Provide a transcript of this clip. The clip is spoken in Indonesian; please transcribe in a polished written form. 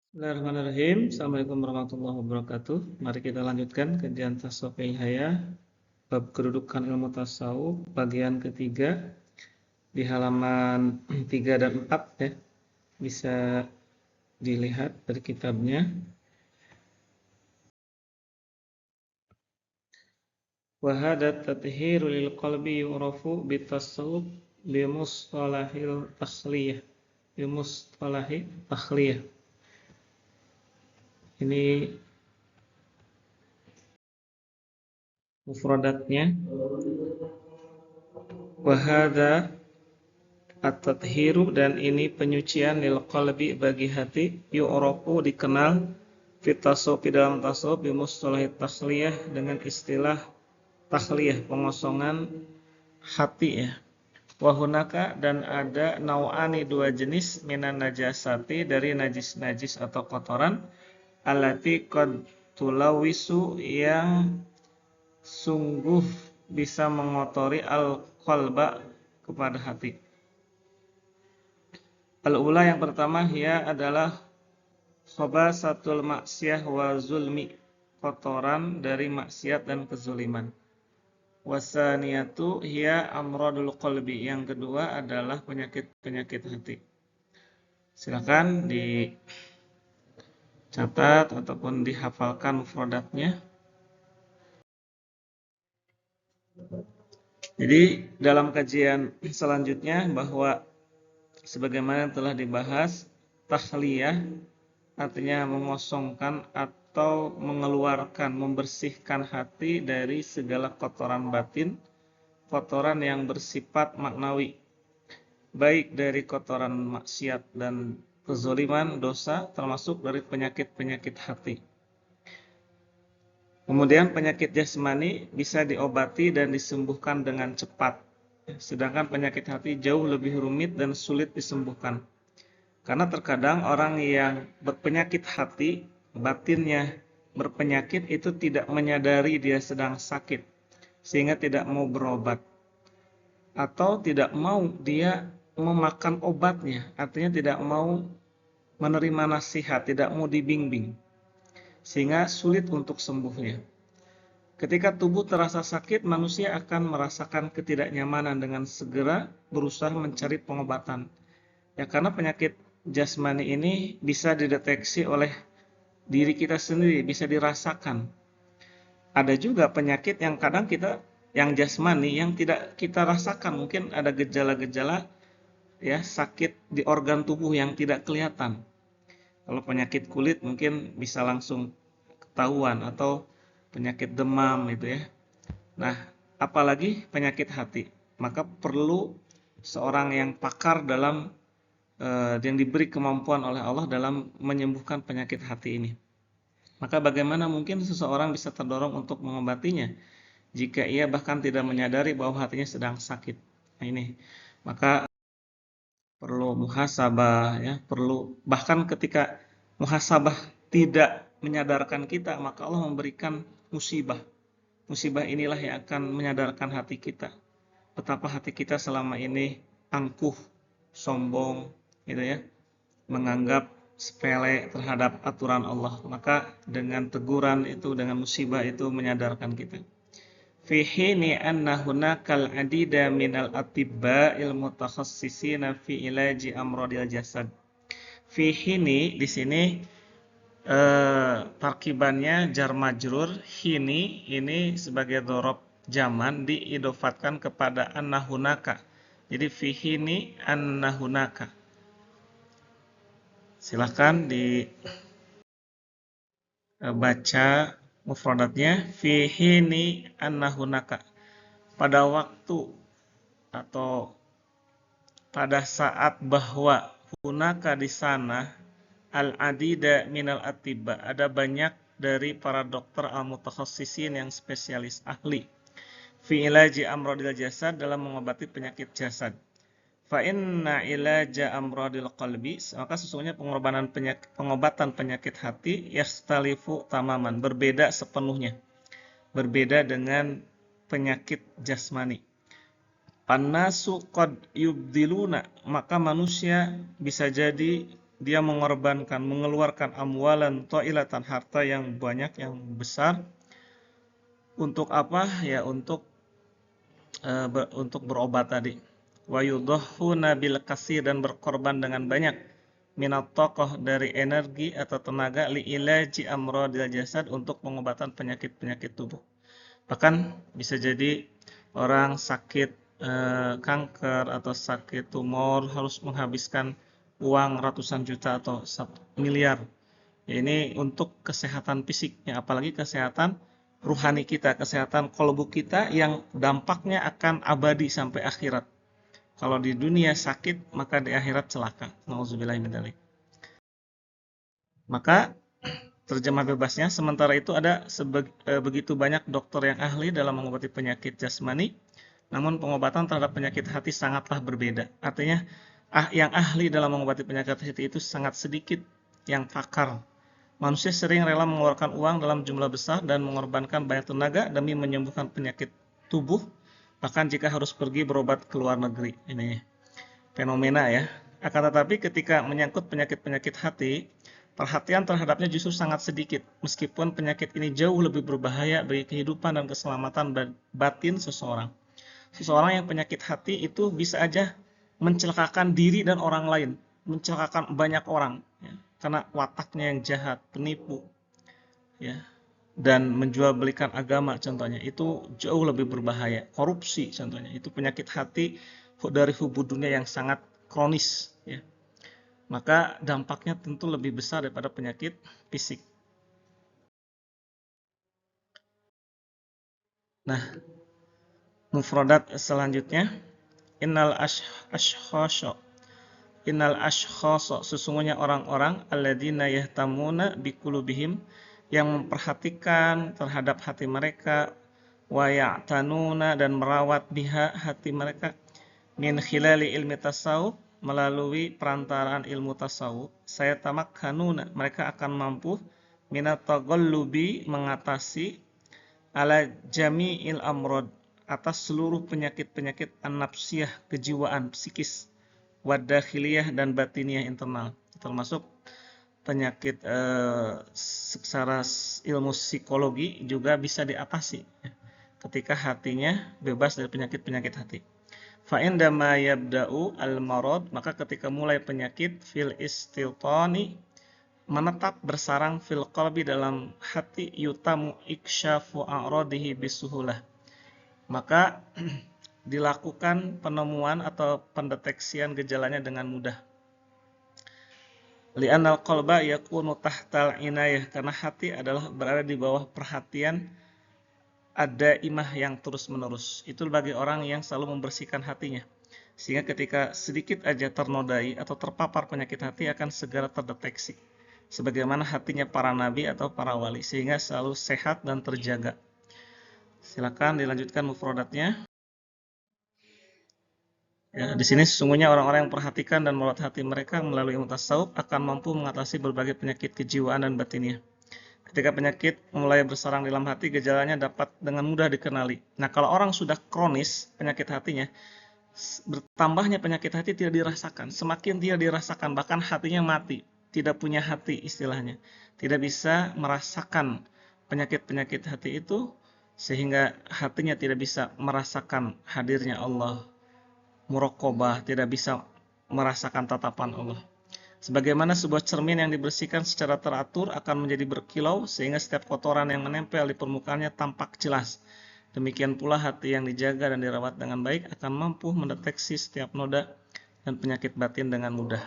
Bismillahirrahmanirrahim. Assalamualaikum warahmatullahi wabarakatuh. Mari kita lanjutkan kajian Tasawuf Hidayah bab kedudukan ilmu tasawuf bagian ketiga di halaman 3 dan 4 ya. Bisa dilihat dari kitabnya. Wa hadha tathiru lil qalbi yu'rafu bitasawuf bi mustalahil takhliyah. Bi mustalahi takhliyah. Ini mufradatnya. Wa hadha at-tathhiru, dan ini penyucian lil qalbi bagi hati, yu'rafu dikenal fit tasawuf dalam tasawuf bi mustalah takhliyah dengan istilah takhliyah, pengosongan hati ya. Wa hunaka, dan ada nau'ani, dua jenis, minan najasati, dari najis-najis atau kotoran, allati qad tulawisu, yang sungguh bisa mengotori al-qalba, kepada hati. Al-ula, yang pertama, hiya adalah khabasatul maksiyah wa zulmi, kotoran dari maksiat dan kezuliman. Wasaniyatu hiya amradul qalbi, yang kedua adalah penyakit-penyakit hati. Silakan dicatat ataupun dihafalkan mufradatnya. Jadi dalam kajian selanjutnya, bahwa sebagaimana telah dibahas, takhliyah artinya mengosongkan atau mengeluarkan, membersihkan hati dari segala kotoran batin, kotoran yang bersifat maknawi, baik dari kotoran maksiat dan kezaliman, dosa, termasuk dari penyakit-penyakit hati. Kemudian penyakit jasmani bisa diobati dan disembuhkan dengan cepat, sedangkan penyakit hati jauh lebih rumit dan sulit disembuhkan. Karena terkadang orang yang berpenyakit hati, batinnya berpenyakit, itu tidak menyadari dia sedang sakit, sehingga tidak mau berobat, atau tidak mau dia memakan obatnya, artinya tidak mau menerima nasihat, tidak mau dibimbing, sehingga sulit untuk sembuhnya. Ketika tubuh terasa sakit, manusia akan merasakan ketidaknyamanan dengan segera berusaha mencari pengobatan. Ya, karena penyakit jasmani ini bisa dideteksi oleh diri kita sendiri, bisa dirasakan. Ada juga penyakit yang kadang kita, yang jasmani, yang tidak kita rasakan. Mungkin ada gejala-gejala ya, sakit di organ tubuh yang tidak kelihatan. Kalau penyakit kulit mungkin bisa langsung ketahuan, atau penyakit demam itu ya. Nah, apalagi penyakit hati. Maka perlu seorang yang pakar dalam yang diberi kemampuan oleh Allah dalam menyembuhkan penyakit hati ini. Maka bagaimana mungkin seseorang bisa terdorong untuk mengobatinya jika ia bahkan tidak menyadari bahwa hatinya sedang sakit. Nah ini, maka perlu muhasabah ya, perlu, bahkan ketika muhasabah tidak menyadarkan kita, maka Allah memberikan musibah. Musibah inilah yang akan menyadarkan hati kita betapa hati kita selama ini angkuh, sombong gitu ya, menganggap sepele terhadap aturan Allah. Maka dengan teguran itu, dengan musibah itu, menyadarkan kita. Fi hini anna hunakal adida minal atibba'il mutakhassisina fi ilaji amradil jasad. Fi hini di sini tarkibannya jar majrur. Hini ini sebagai dhorob zaman diidofatkan kepada anna hunaka. Jadi fi hini anna hunaka. Silahkan dibaca mufradatnya. Fi hini anna hunaka, pada waktu atau pada saat bahwa, hunaka di sana, al-adida minal atibba, ada banyak dari para dokter al-mutakhassisin yang spesialis ahli, fi ilaji amradil jasad, dalam mengobati penyakit jasad. Fa inna ilaja amradil qalbi, maka sesungguhnya pengobatan penyakit hati, yastalifu tamaman, berbeda sepenuhnya, berbeda dengan penyakit jasmani. Pannasu qad yubdiluna, maka manusia bisa jadi dia mengorbankan, mengeluarkan amwalan ta'ilatan, harta yang banyak, yang besar. Untuk apa? Ya untuk berobat tadi. Wa yudhahuna bil kasir, dan berkorban dengan banyak, minat tokoh dari energi atau tenaga, li ilaji amradil jasad, untuk pengobatan penyakit-penyakit tubuh. Bahkan bisa jadi orang sakit kanker atau sakit tumor harus menghabiskan uang ratusan juta atau 1 miliar. Ya, ini untuk kesehatan fisiknya, apalagi kesehatan ruhani kita, kesehatan kolbu kita yang dampaknya akan abadi sampai akhirat. Kalau di dunia sakit, maka di akhirat celaka. Nauzubillahi min dzalik. Maka terjemah bebasnya, sementara itu ada begitu banyak dokter yang ahli dalam mengobati penyakit jasmani, namun pengobatan terhadap penyakit hati sangatlah berbeda. Artinya, yang ahli dalam mengobati penyakit hati itu sangat sedikit yang pakar. Manusia sering rela mengeluarkan uang dalam jumlah besar dan mengorbankan banyak tenaga demi menyembuhkan penyakit tubuh, bahkan jika harus pergi berobat ke luar negeri. Ini fenomena ya. Akan tetapi ketika menyangkut penyakit-penyakit hati, perhatian terhadapnya justru sangat sedikit, meskipun penyakit ini jauh lebih berbahaya bagi kehidupan dan keselamatan batin seseorang. Seseorang yang penyakit hati itu bisa aja mencelakakan diri dan orang lain, mencelakakan banyak orang, ya, karena wataknya yang jahat, penipu, ya, dan menjual belikan agama contohnya, itu jauh lebih berbahaya. Korupsi contohnya, itu penyakit hati dari hubud dunia yang sangat kronis, ya. Maka dampaknya tentu lebih besar daripada penyakit fisik. Nah, mufradat selanjutnya, innal ashkhasha, sesungguhnya orang-orang, alladzina yahtamuna biqulubihim, yang memperhatikan terhadap hati mereka, wa ya'tanuna, dan merawat biha, hati mereka, min khilali ilmi tasawuf, melalui perantaraan ilmu tasawuf, saya tamakkanuna, mereka akan mampu, minat taghallubi, mengatasi, ala jami'il amrod, atas seluruh penyakit-penyakit an-nafsiyah, kejiwaan, psikis, wadakhiliyah, dan batiniyah, internal, termasuk penyakit secara ilmu psikologi juga bisa diatasi ketika hatinya bebas dari penyakit-penyakit hati. Fa indama yabda'u al-marad, maka ketika mulai penyakit, fil istiltani, menetap bersarang, fil qalbi, dalam hati, yutamu ikshafu a'radihi bisuhulah, maka dilakukan penemuan atau pendeteksian gejalanya dengan mudah. Li'annal qalba yakunu tahtal inayah, karena hati adalah berada di bawah perhatian ada imah yang terus-menerus. Itu bagi orang yang selalu membersihkan hatinya, sehingga ketika sedikit aja ternodai atau terpapar penyakit hati akan segera terdeteksi, sebagaimana hatinya para nabi atau para wali, sehingga selalu sehat dan terjaga. Silakan dilanjutkan mufradatnya. Ya, di sini sesungguhnya orang-orang yang perhatikan dan merawat hati mereka melalui ilmu tasawuf akan mampu mengatasi berbagai penyakit kejiwaan dan batinnya. Ketika penyakit mulai bersarang dalam hati, gejalanya dapat dengan mudah dikenali. Nah, kalau orang sudah kronis penyakit hatinya, bertambahnya penyakit hati tidak dirasakan, semakin tidak dirasakan, bahkan hatinya mati, tidak punya hati istilahnya, tidak bisa merasakan penyakit-penyakit hati itu, sehingga hatinya tidak bisa merasakan hadirnya Allah, muraqabah, tidak bisa merasakan tatapan Allah. Sebagaimana sebuah cermin yang dibersihkan secara teratur akan menjadi berkilau, sehingga setiap kotoran yang menempel di permukaannya tampak jelas. Demikian pula hati yang dijaga dan dirawat dengan baik akan mampu mendeteksi setiap noda dan penyakit batin dengan mudah.